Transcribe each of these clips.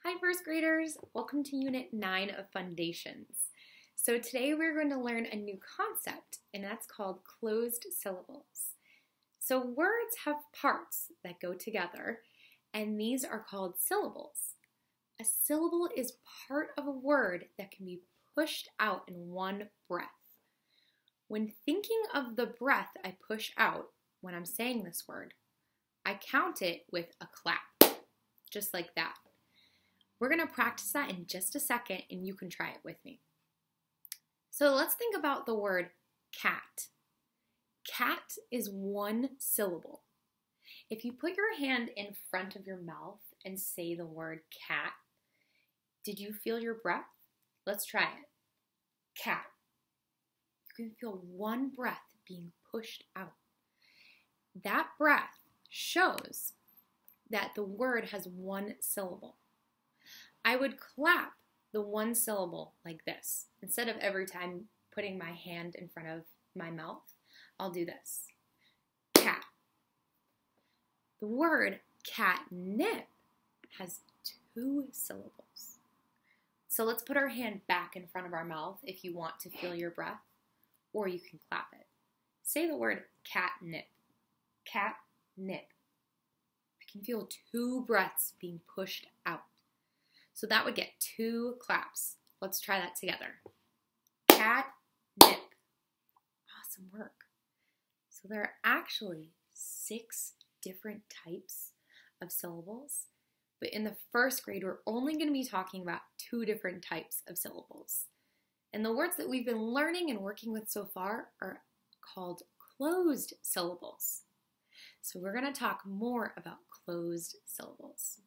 Hi first graders, welcome to Unit 9 of Fundations. So today we're going to learn a new concept and that's called closed syllables. So words have parts that go together and these are called syllables. A syllable is part of a word that can be pushed out in one breath. When thinking of the breath I push out when I'm saying this word, I count it with a clap, just like that. We're going to practice that in just a second and you can try it with me. So let's think about the word cat. Cat is one syllable. If you put your hand in front of your mouth and say the word cat, did you feel your breath? Let's try it. Cat. You can feel one breath being pushed out. That breath shows that the word has one syllable. I would clap the one syllable like this. Instead of every time putting my hand in front of my mouth, I'll do this. Cat. The word catnip has two syllables. So let's put our hand back in front of our mouth if you want to feel your breath, or you can clap it. Say the word catnip. Catnip. I can feel two breaths being pushed out. So that would get two claps. Let's try that together. Catnip. Awesome work. So there are actually 6 different types of syllables, but in the first grade, we're only going to be talking about 2 different types of syllables. And the words that we've been learning and working with so far are called closed syllables. So we're going to talk more about closed syllables.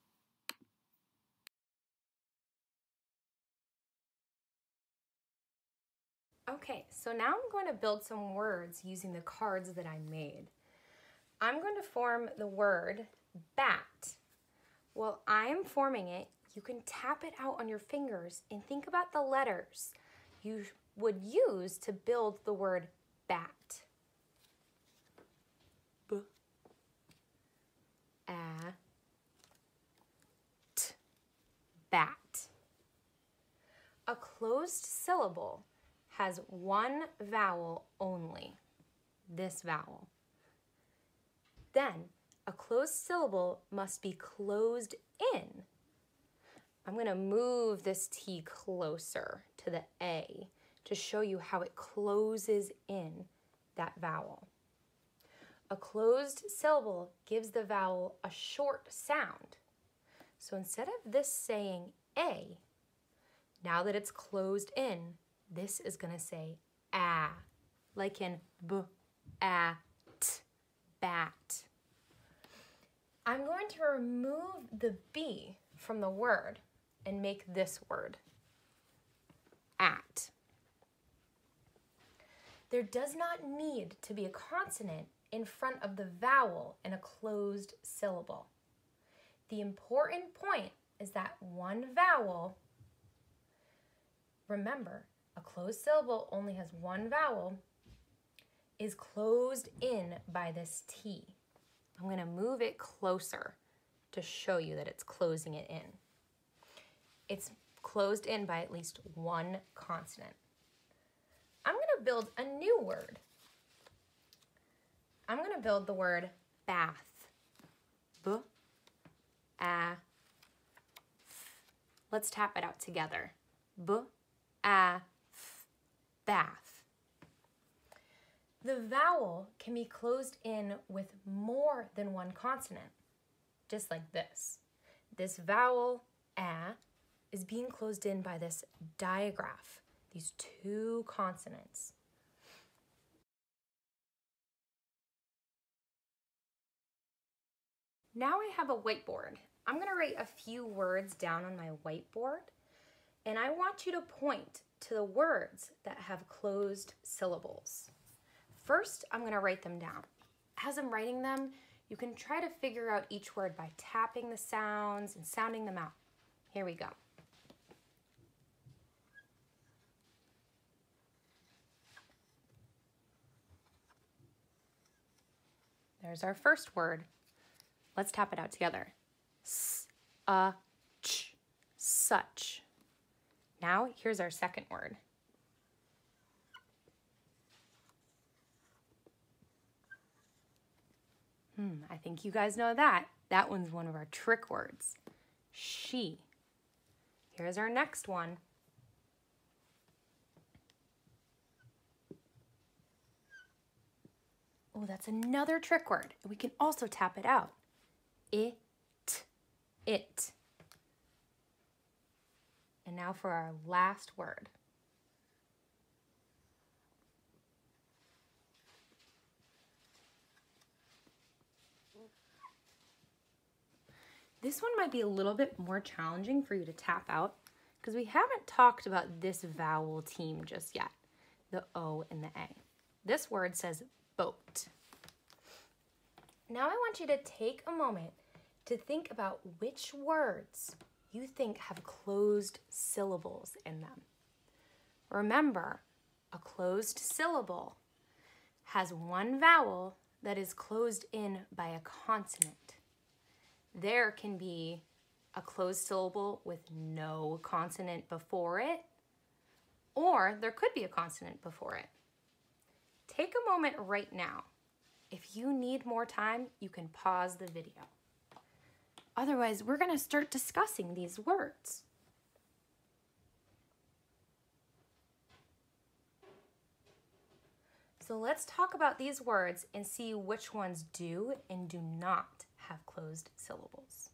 Okay, so now I'm going to build some words using the cards that I made. I'm going to form the word bat. While I am forming it, you can tap it out on your fingers and think about the letters you would use to build the word bat. B, a, t, bat. A closed syllable has one vowel only, this vowel. Then, a closed syllable must be closed in. I'm going to move this T closer to the A to show you how it closes in that vowel. A closed syllable gives the vowel a short sound. So instead of this saying A, now that it's closed in, this is going to say a, like in b, a, t, bat. I'm going to remove the B from the word and make this word, at. There does not need to be a consonant in front of the vowel in a closed syllable. The important point is that one vowel, remember, a closed syllable only has one vowel, is closed in by this T. I'm going to move it closer to show you that it's closing it in. It's closed in by at least one consonant. I'm going to build a new word. I'm going to build the word bath. B, a, f. Let's tap it out together. B, a, f, bath. The vowel can be closed in with more than one consonant, just like this. This vowel, a, is being closed in by this digraph, these 2 consonants. Now I have a whiteboard. I'm going to write a few words down on my whiteboard, and I want you to point to the words that have closed syllables. First, I'm going to write them down. As I'm writing them, you can try to figure out each word by tapping the sounds and sounding them out. Here we go. There's our first word. Let's tap it out together. S, a, ch. such. Now, here's our second word. I think you guys know that. That one's one of our trick words. She. Here's our next one. Oh, that's another trick word. We can also tap it out. It. It. And now for our last word. This one might be a little bit more challenging for you to tap out because we haven't talked about this vowel team just yet, the O and the A. This word says boat. Now I want you to take a moment to think about which words you think have closed syllables in them. Remember, a closed syllable has one vowel that is closed in by a consonant. There can be a closed syllable with no consonant before it, or there could be a consonant before it. Take a moment right now. If you need more time, you can pause the video. Otherwise, we're going to start discussing these words. So let's talk about these words and see which ones do and do not have closed syllables.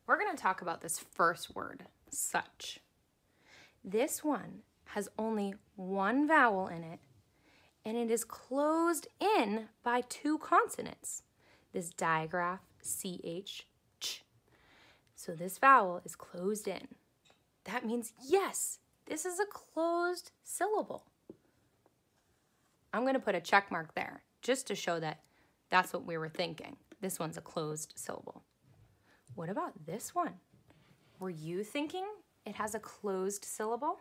We're going to talk about this first word, such. This one has only one vowel in it, and it is closed in by two consonants. This digraph, CH, ch. So this vowel is closed in. That means, yes, this is a closed syllable. I'm going to put a check mark there just to show that that's what we were thinking. This one's a closed syllable. What about this one? Were you thinking it has a closed syllable?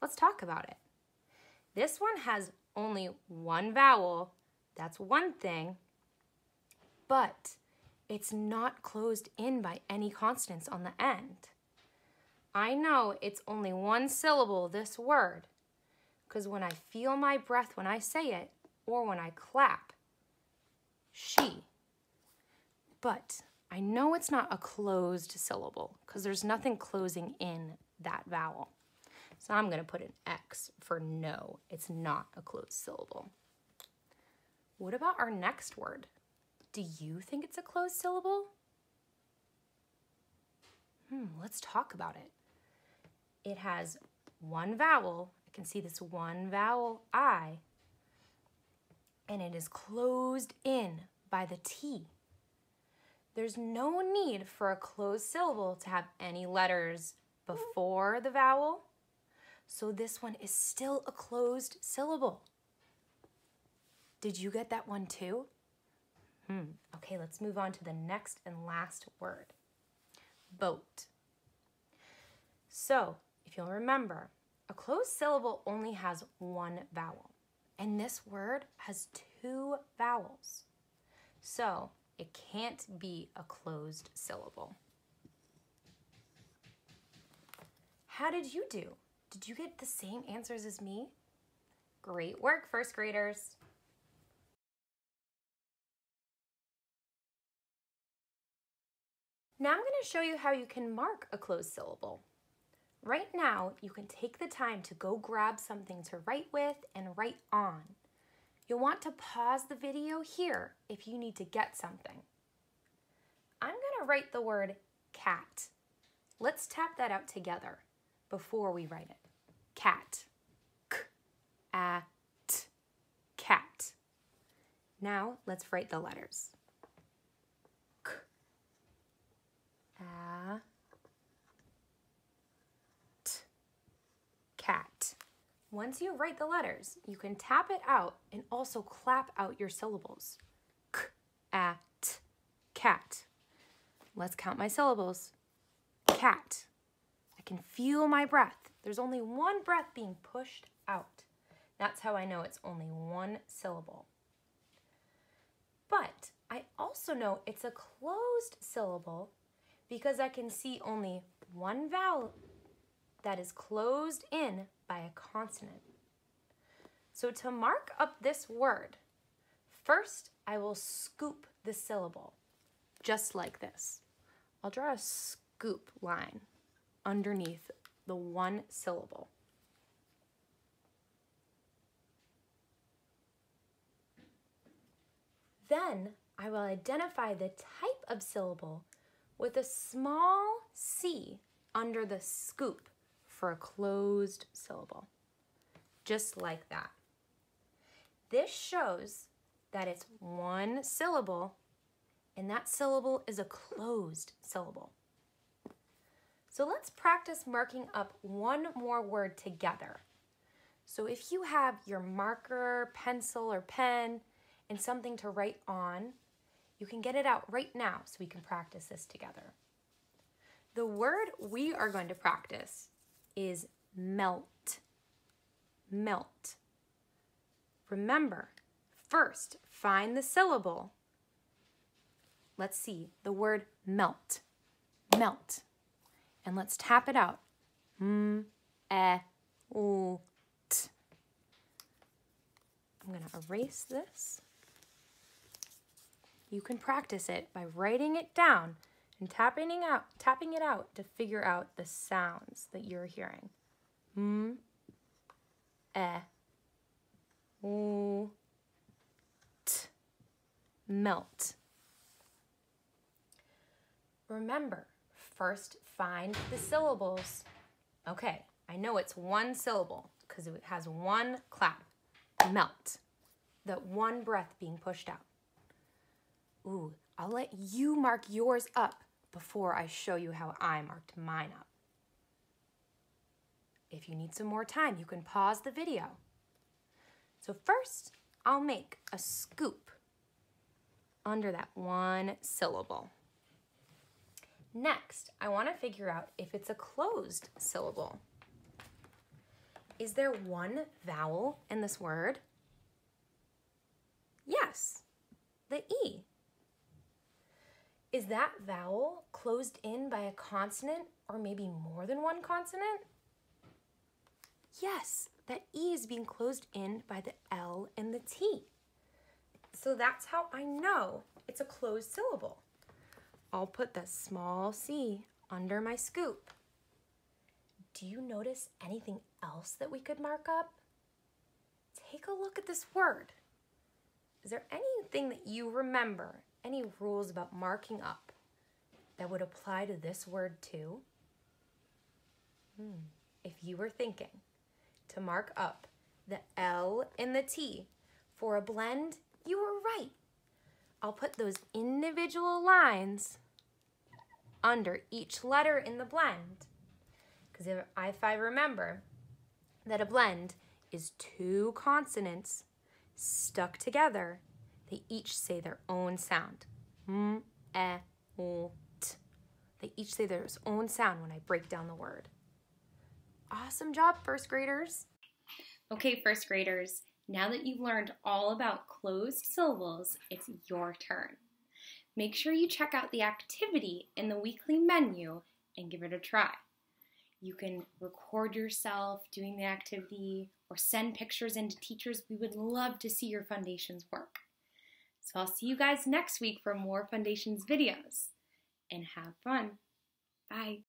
Let's talk about it. This one has only one vowel. That's one thing. But it's not closed in by any consonants on the end. I know it's only one syllable, this word, because when I feel my breath when I say it, or when I clap, she. But I know it's not a closed syllable because there's nothing closing in that vowel. So I'm going to put an X for no, it's not a closed syllable. What about our next word? Do you think it's a closed syllable? Let's talk about it. It has one vowel. I can see this one vowel, I, and it is closed in by the T. There's no need for a closed syllable to have any letters before the vowel, so this one is still a closed syllable. Did you get that one too? Okay, let's move on to the next and last word, boat. So, if you'll remember, a closed syllable only has one vowel, and this word has two vowels. So, it can't be a closed syllable. How did you do? Did you get the same answers as me? Great work, first graders. Now I'm going to show you how you can mark a closed syllable. Right now, you can take the time to go grab something to write with and write on. You'll want to pause the video here if you need to get something. I'm going to write the word cat. Let's tap that out together before we write it. Cat. K-a-t. Cat. Now let's write the letters. K-a-t. Cat. Once you write the letters, you can tap it out and also clap out your syllables. K-a-t. Cat. Let's count my syllables. Cat. I can feel my breath. There's only one breath being pushed out. That's how I know it's only one syllable. But I also know it's a closed syllable because I can see only one vowel that is closed in by a consonant. So to mark up this word, first I will scoop the syllable, just like this. I'll draw a scoop line underneath the one syllable. Then I will identify the type of syllable with a small c under the scoop for a closed syllable, just like that. This shows that it's one syllable, and that syllable is a closed syllable. So let's practice marking up one more word together. So if you have your marker, pencil, or pen, and something to write on, you can get it out right now so we can practice this together. The word we are going to practice is melt. Melt. Remember, first find the syllable. Let's see, the word melt. Melt. And let's tap it out. M, e, u, t. I'm going to erase this. You can practice it by writing it down and tapping it out to figure out the sounds that you're hearing. M, e, u, t. Melt. Remember, first find the syllables. Okay, I know it's one syllable because it has one clap. Melt. That one breath being pushed out. Ooh, I'll let you mark yours up before I show you how I marked mine up. If you need some more time, you can pause the video. So first, I'll make a scoop under that one syllable. Next, I want to figure out if it's a closed syllable. Is there one vowel in this word? Yes, the E. Is that vowel closed in by a consonant or maybe more than one consonant? Yes, that E is being closed in by the L and the T. So that's how I know it's a closed syllable. I'll put the small c under my scoop. Do you notice anything else that we could mark up? Take a look at this word. Is there anything that you remember, any rules about marking up that would apply to this word too? If you were thinking to mark up the L and the T for a blend, you were right. I'll put those individual lines under each letter in the blend. Because if I remember that a blend is two consonants stuck together, they each say their own sound. M, e, u, t. They each say their own sound when I break down the word. Awesome job, first graders. Okay, first graders, now that you've learned all about closed syllables, it's your turn. Make sure you check out the activity in the weekly menu and give it a try. You can record yourself doing the activity or send pictures in to teachers. We would love to see your Fundations work. So I'll see you guys next week for more Fundations videos. And have fun. Bye.